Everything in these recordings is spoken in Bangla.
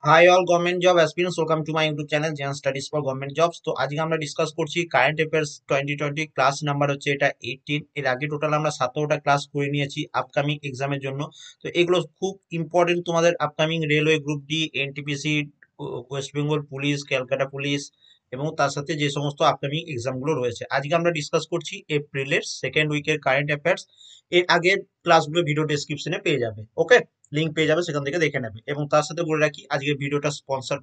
High all government job aspirants, welcome to my YouTube channel Gen Studies for government jobs. তো আজকে আমরা ডিসকাস করছি কারেন্ট অ্যাফেয়ার্স 2020, ক্লাস নাম্বার হচ্ছে এটা 18। এর আগে টোটাল আমরা 17টা ক্লাস করে নিয়েছি আপকামিং এক্সামের জন্য। তো এগুলো খুব ইম্পর্টেন্ট তোমাদের upcoming railway group D, NTPC, West Bengal police, Calcutta police এবং তার সাথে যে সমস্ত আপকামিং এক্সামগুলো রয়েছে। আজকে আমরা ডিসকাস করছি এপ্রিলের সেকেন্ড উইকের কারেন্ট অ্যাফেয়ার্স। এর আগের ক্লাসগুলো ভিডিও ডেসক্রিপশনে পেয়ে যাবে, ওকে? লিঙ্ক পেয়ে যাবে, সেখান থেকে দেখে নেবে। এবং তার সাথে বলে রাখি আজকের ভিডিওটা sponsor.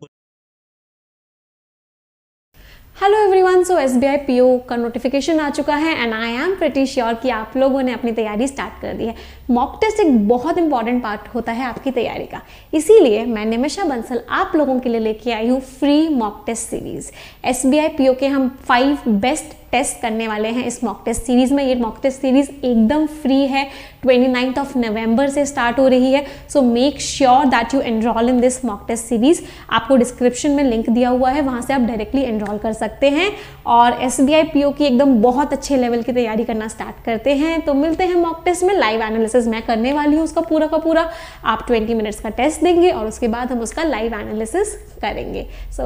Hello everyone. So SBI PO का नोटिफिकेशन आ चुका है and I am pretty sure कि आप लोगों ने अपनी तैयारी स्टार्ट कर दी है। मॉक टेस्ट एक बहुत इंपॉर्टेंट पार्ट होता है आपकी तैयारी का, इसीलिए मैं निमिषा बंसल आप लोगों के लिए लेके आई हूँ free mock test series. SBI PO के हम 5 बेस्ट टेस्ट करने वाले हैं इस मॉक टेस्ट सीरीज में। ये मॉक टेस्ट सीरीज एकदम फ्री है, 29 ऑफ नवंबर से स्टार्ट हो रही है। So make sure that you enrol in this mock test series. आपको डिस्क्रिप्शन में लिंक दिया हुआ है, वहां से आप डायरेक्टली एनरोल कर सकते हैं और एसबीआई पीओ की एकदम बहुत अच्छे लेवल की तैयारी करना स्टार्ट करते हैं। तो मिलते हैं मॉक टेस्ट में। लाइव एनालिसिस मैं करने वाली हूँ उसका पूरा का पूरा। आप 20 मिनट्स का टेस्ट देंगे और उसके बाद हम उसका लाइव एनालिसिस करेंगे। So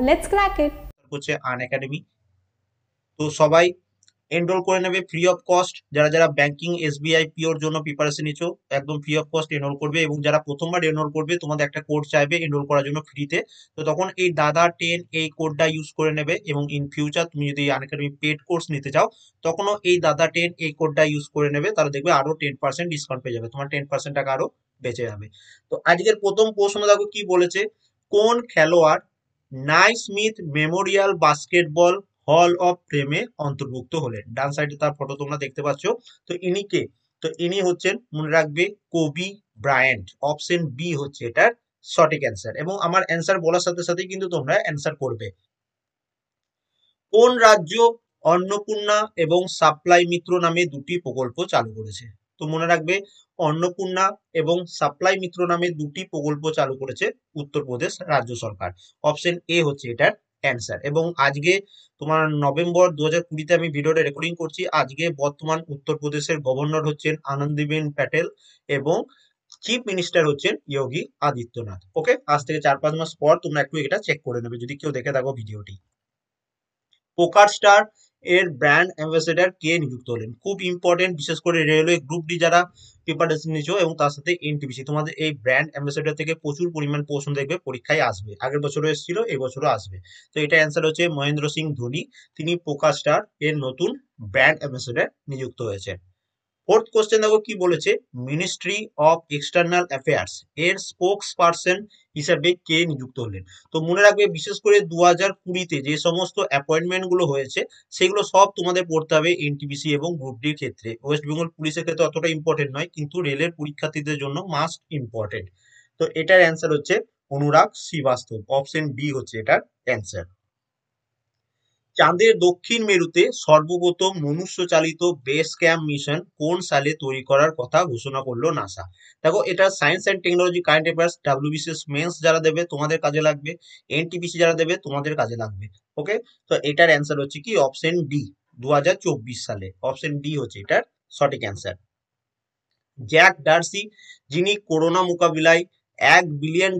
let's crack it. হচ্ছে আনএকাডেমি। তো সবাই এনরোল করে নেবে ফ্রি অফ কস্ট। যারা যারা ব্যাংকিং এসবিআই পিওর জন্য প্রিপারেশন নিচ্ছ, একদম ফ্রি অফ কস্ট এনরোল করবে। এবং যারা প্রথমবার এনরোল করবে, তোমাদের একটা কোড চাইবে এনরোল করার জন্য ফ্রিতে। তো তখন এই দাদা 10 এই কোডটা ইউজ করে নেবে। এবং ইন ফিউচার তুমি যদি আনএকাডেমি পেড কোর্স নিতে চাও, তখনও এই দাদা 10 এই কোডটা ইউজ করে নেবে। তাহলে দেখবে আরো 10% ডিসকাউন্ট পেয়ে যাবে, তোমার 10% টাকা আরো বেঁচে যাবে। তো আজকের প্রথম প্রশ্ন দেখো কি বলেছে। কোন খেলোয়াড় Naismith Memorial basketball hall of ফেমে অন্তর্ভুক্ত হলেন? ডান সাইডে তার ফটো তোমরা দেখতে পাচ্ছ। তো ইনি কে? তো ইনি হচ্ছেন, মনে রাখবে, কোবি ব্রায়ান্ট। অপশন বি হচ্ছে এটার সঠিক অ্যান্সার। এবং আমার অ্যান্সার বলার সাথে সাথে কিন্তু তোমরা অ্যান্সার করবে। কোন রাজ্য অন্নপূর্ণা এবং সাপ্লাই মিত্র নামে দুটি প্রকল্প চালু করেছে? তো মনে রাখবে, অন্নপূর্ণা এবং সাপ্লাই মিত্র নামে দুটি প্রকল্প চালু করেছে উত্তরপ্রদেশ রাজ্য সরকার। অপশন এ হচ্ছে এটার অ্যান্সার। এবং আজকে তোমার নভেম্বর 2020-তে আমি ভিডিওটা রেকর্ডিং করছি। আজকে বর্তমান উত্তরপ্রদেশের গভর্নর হচ্ছেন আনন্দীবেন প্যাটেল এবং চিফ মিনিস্টার হচ্ছেন যোগী আদিত্যনাথ। ওকে, আজ থেকে 4-5 মাস পর তোমরা একটু এটা চেক করে নেবে যদি কেউ দেখে থাকো ভিডিওটি। পোকার স্টার এর ব্র্যান্ড অ্যাম্বাসেডর কে নিযুক্ত হলেন? খুব ইম্পর্টেন্ট, বিশেষ করে রেলওয়ে গ্রুপ ডি যারা প্রিপারেশন নিচ্ছ এবং তার সাথে এনটিপিসি, তোমাদের এই ব্র্যান্ড অ্যাম্বাসেডর থেকে প্রচুর পরিমাণ প্রশ্ন দেখবে পরীক্ষায় আসবে। আগের বছরও এসেছিল, এই বছরও আসবে। তো এটা অ্যান্সার হচ্ছে মহেন্দ্র সিং ধোনি। তিনি পোকার স্টার এর নতুন ব্র্যান্ড অ্যাম্বাসেডর নিযুক্ত হয়েছে। ফোর্থ কোশ্চেন দেখো কি বলেছে। মিনিস্ট্রি অফ এক্সটার্নাল অ্যাফেয়ার্স এর স্পোক্স পার্সন হিসাবে কে নিযুক্ত হলেন? তো মনে রাখবে, বিশেষ করে 2020-তে যে সমস্ত অ্যাপয়েন্টমেন্ট গুলো হয়েছে, সেগুলো সব তোমাদের পড়তে হবে এনটিপিসি এবং গ্রুপ ডির ক্ষেত্রে। ওয়েস্ট বেঙ্গল পুলিশের ক্ষেত্রে অতটা ইম্পর্টেন্ট নয়, কিন্তু রেলের পরীক্ষার্থীদের জন্য মাস্ট ইম্পর্টেন্ট। তো এটার অ্যান্সার হচ্ছে অনুরাগ শ্রীবাস্তব। অপশন বি হচ্ছে এটার অ্যান্সার। চাঁদের দক্ষিণ মেরুতে সর্বপ্রথম মনুষ্য চালিত বেস ক্যাম্প মিশন কোন সালে তৈরি করার কথা ঘোষণা করলো নাসা? দেখো, এটা science and technology current affairs. WBCS men's যারা দেবে তোমাদের কাজে লাগবে, এনটিপিসি যারা দেবে তোমাদের কাজে লাগবে। ওকে, তো এটার অ্যান্সার হচ্ছে কি অপশন ডি, 2024 সালে। অপশন ডি হচ্ছে এটার সঠিক অ্যান্সার। জ্যাক ডার্সি, যিনি করোনা মোকাবিলায় $1 বিলিয়ন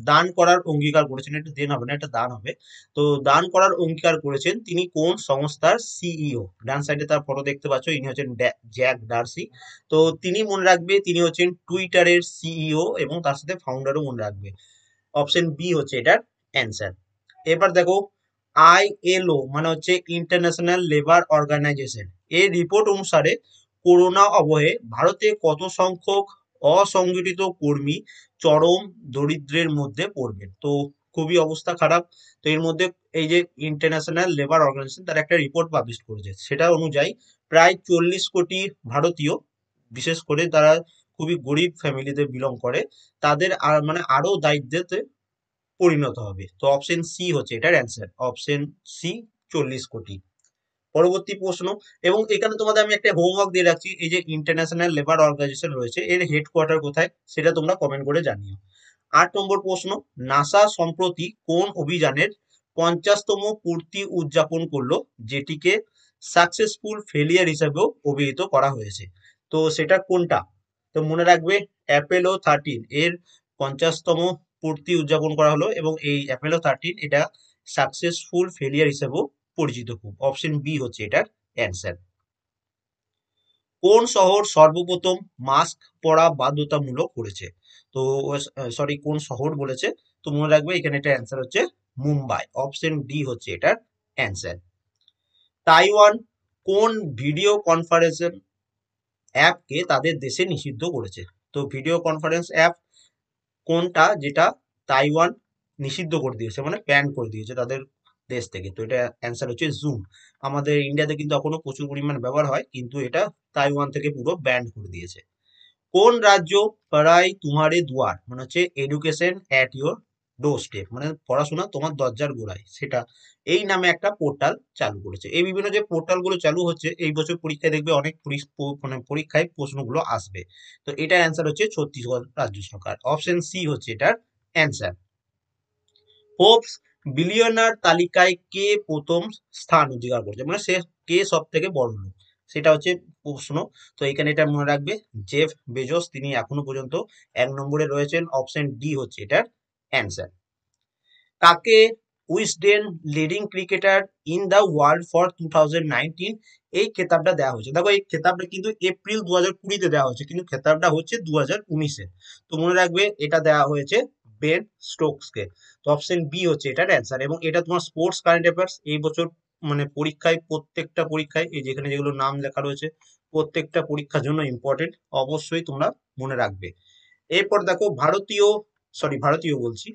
দান করার অঙ্গীকার করেছেন, এটা দেন হবে না, এটা দান হবে। তো দান করার অঙ্গীকার করেছেন, তিনি কোন সংস্থার সিইও? ডান সাইডে তার ফটো দেখতে পাচ্ছ, ইনি হচ্ছেন জ্যাক ডার্সি। তো তিনি মনে রাখবে, তিনি হচ্ছেন টুইটারের সিইও এবং তার সাথে ফাউন্ডারও মনে রাখবে। অপশন বি হচ্ছে এটার অ্যান্সার। এবার দেখো, আইএলও মানে হচ্ছে ইন্টারন্যাশনাল লেবার অর্গানাইজেশন এর রিপোর্ট অনুসারে করোনা আবহে ভারতে কত সংখ্যক অসংগঠিত কর্মী চরম দরিদ্রের মধ্যে পড়বেন? তো খুবই অবস্থা খারাপ। তো এর মধ্যে এই যে ইন্টারন্যাশনাল লেবার অর্গানাইজেশন তার একটা রিপোর্ট পাবলিশ করেছে, সেটা অনুযায়ী প্রায় 40 কোটি ভারতীয়, বিশেষ করে তারা খুবই গরিব ফ্যামিলিতে বিলং করে, তাদের মানে আরো দারিদ্র্যতে পরিণত হবে। তো অপশন সি হচ্ছে এটার অ্যান্সার। অপশন সি, 40 কোটি। পরবর্তী প্রশ্ন, এবং এখানে তোমাদের আমি একটা হোমওয়ার্ক দিয়ে রাখছি। এই যে ইন্টারন্যাশনাল লেবার অর্গানাইজেশন রয়েছে, এর হেডকোয়ার্টার কোথায় সেটা তোমরা কমেন্ট করে জানিও। 8 নম্বর প্রশ্ন, নাসা সম্প্রতি কোন অভিযানের 50তম পূর্তি উদযাপন করলো, যেটিকে সাকসেসফুল ফেলিয়ার হিসেবেও অভিহিত করা হয়েছে? তো সেটা কোনটা? তো মনে রাখবে, অ্যাপোলো 13 এর 50তম পূর্তি উদযাপন করা হলো এবং এই অ্যাপোলো 13 এটা সাকসেসফুল ফেলিয়ার হিসেবেও পরিচিত খুব। অপশন বি হচ্ছে এটার অ্যান্সার। কোন শহর সর্বপ্রথম মাস্ক পরা বাধ্যতামূলক করেছে? তো সরি, কোন শহর বলেছে, তো মনে রাখবে এখানে এটা অ্যান্সার হচ্ছে মুম্বাই। অপশন ডি হচ্ছে এটার অ্যান্সার। তাইওয়ান কোন ভিডিও কনফারেন্সিং অ্যাপকে তাদের দেশে নিষিদ্ধ করেছে? তো ভিডিও কনফারেন্স অ্যাপ কোনটা যেটা তাইওয়ান নিষিদ্ধ করে দিয়েছে, মানে ব্যান করে দিয়েছে তাদের দেশ থেকে? তো এটা অ্যান্সার হচ্ছে জুম। আমাদের ইন্ডিয়াতে কিন্তু এখনো প্রচুর পরিমাণ ব্যবহার হয়, কিন্তু এটা তাইওয়ান থেকে পুরো ব্যান করে দিয়েছে। কোন রাজ্য পড়াই তুমারে দুয়ার, মানে হচ্ছে education at your door step, মানে পড়াশোনা তোমার দরজার গোড়ায়, সেটা এই নামে একটা পোর্টাল চালু করেছে। এই বিভিন্ন যে পোর্টাল গুলো চালু হচ্ছে এই বছর পরীক্ষায় দেখবে অনেক মানে পরীক্ষায় প্রশ্নগুলো আসবে। তো এটার অ্যান্সার হচ্ছে ছত্তিশগড় রাজ্য সরকার। অপশন সি হচ্ছে এটার অ্যান্সার। ফোর্বস বিলিয়নার তালিকায় কে প্রথম স্থান অধিকার করছে, মানে সে কে সব থেকে বড় লোক, সেটা হচ্ছে প্রশ্ন। তো এখানে এটা মনে রাখবে জেফ বেজোস, তিনি এখনো পর্যন্ত 1 নম্বরে রয়েছেন। অপশন ডি হচ্ছে এটার অ্যান্সার। কাকে Wisden leading cricketer in the world for 2019 এই খেতাবটা দেওয়া হয়েছে? দেখো এই খেতাবটা কিন্তু এপ্রিল 2020-তে দেওয়া হয়েছে, কিন্তু খেতাবটা হচ্ছে 2019-এ। তো মনে রাখবে এটা দেওয়া হয়েছে বেন স্টোকসকে। তো অপশন বি হচ্ছে এটার অ্যান্সার। এবং এটা তোমার স্পোর্টস কারেন্ট অ্যাফেয়ার্স এই বছর মানে পরীক্ষায়, প্রত্যেকটা পরীক্ষায় এই যেখানে যেগুলো নাম লেখা রয়েছে প্রত্যেকটা পরীক্ষার জন্য ইম্পর্টেন্ট, অবশ্যই তোমরা মনে রাখবে। এরপর দেখো ভারতীয় বলছি,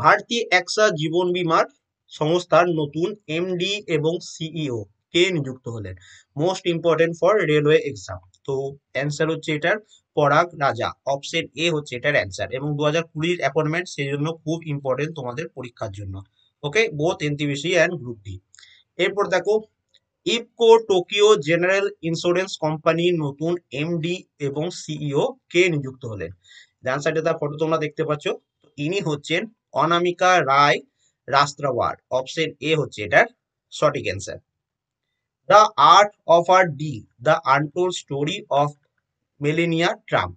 ভারতীয় এক্সা জীবন বীমার সংস্থার নতুন এমডি এবং সিইও কে নিযুক্ত হলেন? Most important for railway exam. তো অ্যান্সার হচ্ছে এটার পরাগ রাজা। অপশন এ হচ্ছে এটার অ্যান্সার। এবং 2020 অ্যাপয়েন্টমেন্ট, সেই জন্য খুব ইম্পর্টেন্ট তোমাদের পরীক্ষার জন্য। Okay, both NTPC and group D. এরপর দেখো, ইফকো টোকিও জেনারেল ইন্স্যুরেন্স কোম্পানির নতুন এমডি এবং সিইও কে নিযুক্ত হলেন? ডান সাইডে তার ফটো তোমরা দেখতে পাচ্ছ, তো ইনি হচ্ছেন অনামিকা রায় রাস্ত্রাওয়ার। অপশন এ হচ্ছে এটার সঠিক answer. The art of her deal, the untold story of Melania Trump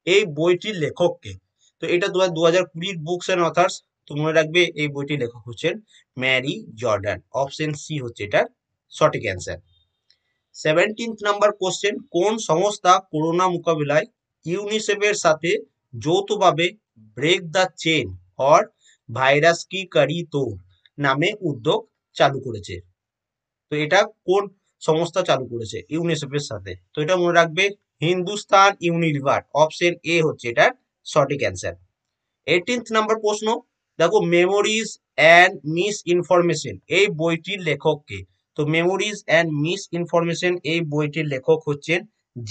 এই বইটির লেখককে? তো এটা 2020 বুকস অ্যান্ড অথার্স। তো মনে রাখবে এই বইটির লেখক হচ্ছেন ম্যারি জর্ডান। অপশন সি হচ্ছে এটার সঠিক অ্যান্সার। 17th নাম্বার কোশ্চেন, কোন সংস্থা করোনা মোকাবিলায় ইউনিসেফের সাথে যৌথভাবে ব্রেক দ্য চেন অর ভাইরাস কি করি তোড় নামে উদ্যোগ চালু করেছে? তো এটা কোন সংস্থা চালু করেছে ইউনিসেফের সাথে? তো এটা মনে রাখবে হিন্দুস্তান ইউনিলিভার। অপশন এ হচ্ছে এটার সঠিক অ্যান্সার। 18th নাম্বার প্রশ্ন, দেখো মেমোরিজ অ্যান্ড মিস ইনফরমেশন এই বইটির লেখক কে? তো মেমোরিজ অ্যান্ড মিস ইনফরমেশন এই বইটির লেখক হচ্ছেন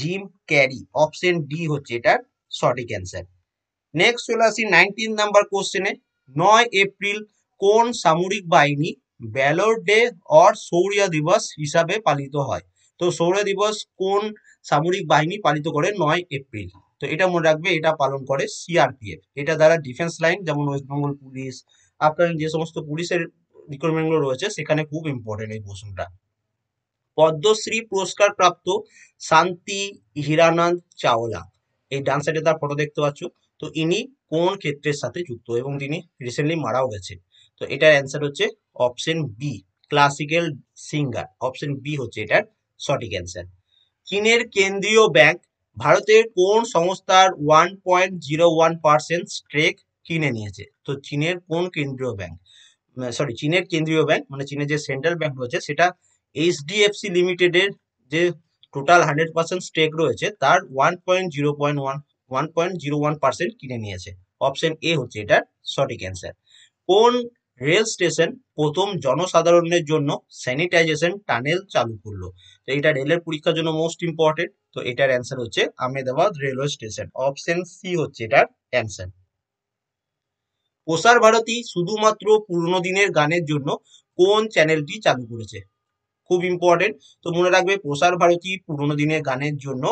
জিম ক্যারি। অপশন ডি হচ্ছে এটার সঠিক অ্যান্সার। নেক্সট চলে আসি 19 নাম্বার কোশ্চেনে। 9 এপ্রিল কোন সামরিক বাহিনী ভ্যালোর ডে অর শৌর্য দিবস হিসাবে পালিত হয়? তো শৌর্য দিবস কোন সামরিক বাহিনী পালিত করে 9 এপ্রিল? তো এটা মনে রাখবে এটা পালন করে সিআরপিএফ। এটা দ্বারা ডিফেন্স লাইন যেমন ওয়েস্ট বেঙ্গল পুলিশ, আপনার যে সমস্ত পুলিশের রিক্রুটমেন্ট গুলো রয়েছে সেখানে খুব ইম্পর্টেন্ট এই প্রশ্নটা। পদ্মশ্রী পুরস্কার প্রাপ্ত শান্তি হীরানন্দ চাওলা, এই ডান সাইডে তার ফটো দেখতে পাচ্ছ, তো ইনি কোন ক্ষেত্রের সাথে যুক্ত এবং তিনি রিসেন্টলি মারাও গেছে? তো এটার অ্যান্সার হচ্ছে option B, classical singer. Option B হচ্ছে এটার সঠিক অ্যান্সার। চীনের কেন্দ্রীয় ব্যাংক ভারতের কোন সংস্থার 1.01% স্টেক কিনে নিয়েছে? তো চীনের কোন কেন্দ্রীয় ব্যাংক, চীনের কেন্দ্রীয় ব্যাংক মানে চীনের যে সেন্ট্রাল ব্যাংক রয়েছে সেটা এইচডিএফসি লিমিটেডের যে টোটাল 100% স্টেক রয়েছে তার 1.01% কিনে নিয়েছে। অপশন এ হচ্ছে এটার সঠিক অ্যান্সার। কোন রেল স্টেশন প্রথম জনসাধারণের জন্য স্যানিটাইজেশন টানেল চালু করলো? তো এটা রেলের পরীক্ষার জন্য মোস্ট ইম্পর্টেন্ট। তো এটার অ্যান্সার হচ্ছে Ahmedabad railway station. Option C হচ্ছে এটার অ্যান্সার। প্রসার ভারতী শুধুমাত্র পুরনো দিনের গানের জন্য কোন চ্যানেলটি চালু করেছে? খুব ইম্পর্টেন্ট। তো মনে রাখবে প্রসার ভারতী পুরোনো দিনের গানের জন্য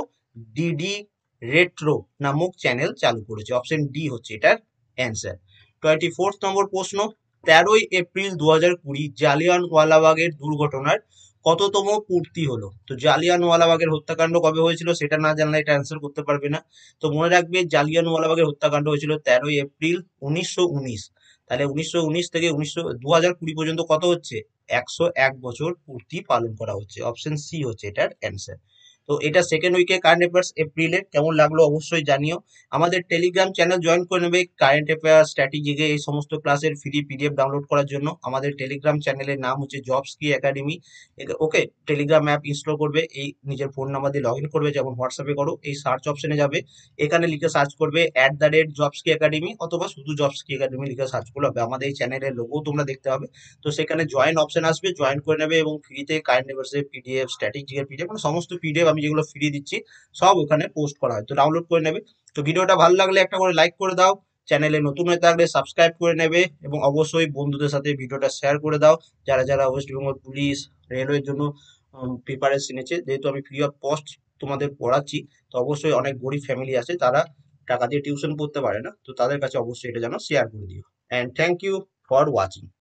ডিডি রেট্রো নামক চ্যানেল চালু করেছে। অপশন ডি হচ্ছে এটার অ্যান্সার। 24th নম্বর প্রশ্ন, 13 এপ্রিল 2020 জালিয়ানওয়ালাবাগের দুর্ঘটনার কততম পূর্তি হলো? তো জালিয়ানওয়ালাবাগের হত্যাকাণ্ড কবে হয়েছিল সেটা না জানলে এটা অ্যান্সার করতে পারবে না। তো মনে রাখবে জালিয়ানওয়ালাবাগের হত্যাকাণ্ড হয়েছিল 13 এপ্রিল 1919। তাহলে 1919 থেকে 2020 পর্যন্ত কত হচ্ছে? 101 বছর পূর্তি পালন করা হচ্ছে। অপশন সি হচ্ছে এটার অ্যান্সার। তো এটা সেকেন্ড উইকে কারেন্ট অ্যাফেয়ার্স এপ্রিলের কেমন লাগলো অবশ্যই জানিও। আমাদের টেলিগ্রাম চ্যানেল জয়েন করে নেবে কারেন্ট অ্যাফেয়ার, স্ট্র্যাটেজিকে এই সমস্ত ক্লাসের ফ্রি পিডিএফ ডাউনলোড করার জন্য। আমাদের টেলিগ্রাম চ্যানেলের নাম হচ্ছে জবস কি একাডেমি। ওকে, টেলিগ্রাম অ্যাপ ইনস্টল করবে, এই নিজের ফোন নাম্বার দিয়ে লগ ইন করবে, যেমন হোয়াটসঅ্যাপে করো। এই সার্চ অপশনে যাবে, এখানে লিখে সার্চ করবে @জবস কি একাডেমি, অথবা শুধু জবস কি একাডেমি লিখে সার্চ করলে হবে। আমাদের এই চ্যানেলের লোগো তোমরা দেখতে হবে। তো সেখানে জয়েন অপশন আসবে, জয়েন করে নেবে এবং ফ্রিতে কারেন্ট অ্যাফেয়ার্সের পিডিএফ, স্ট্র্যাটেজিকের পিডিএফ, মানে সমস্ত পিডিএফ আমি যেগুলো ফ্রি দিচ্ছি সব ওখানে পোস্ট করা হয়, তো ডাউনলোড করে নেবে। তো ভিডিওটা ভালো লাগলে একটা করে লাইক করে দাও, চ্যানেলে নতুন হয়ে থাকলে সাবস্ক্রাইব করে নেবে, এবং অবশ্যই বন্ধুদের সাথে ভিডিওটা শেয়ার করে দাও যারা যারা ওয়েস্ট বেঙ্গল পুলিশ, রেলওয়ের জন্য প্রিপারেশন নিচ্ছে। যেহেতু আমি ফ্রি অফ কস্ট তোমাদের পড়াচ্ছি, তো অবশ্যই অনেক গরিব ফ্যামিলি আছে তারা টাকা দিয়ে টিউশন পড়তে পারে না, তো তাদের কাছে অবশ্যই এটা যেন শেয়ার করে দিও। And thank you for watching.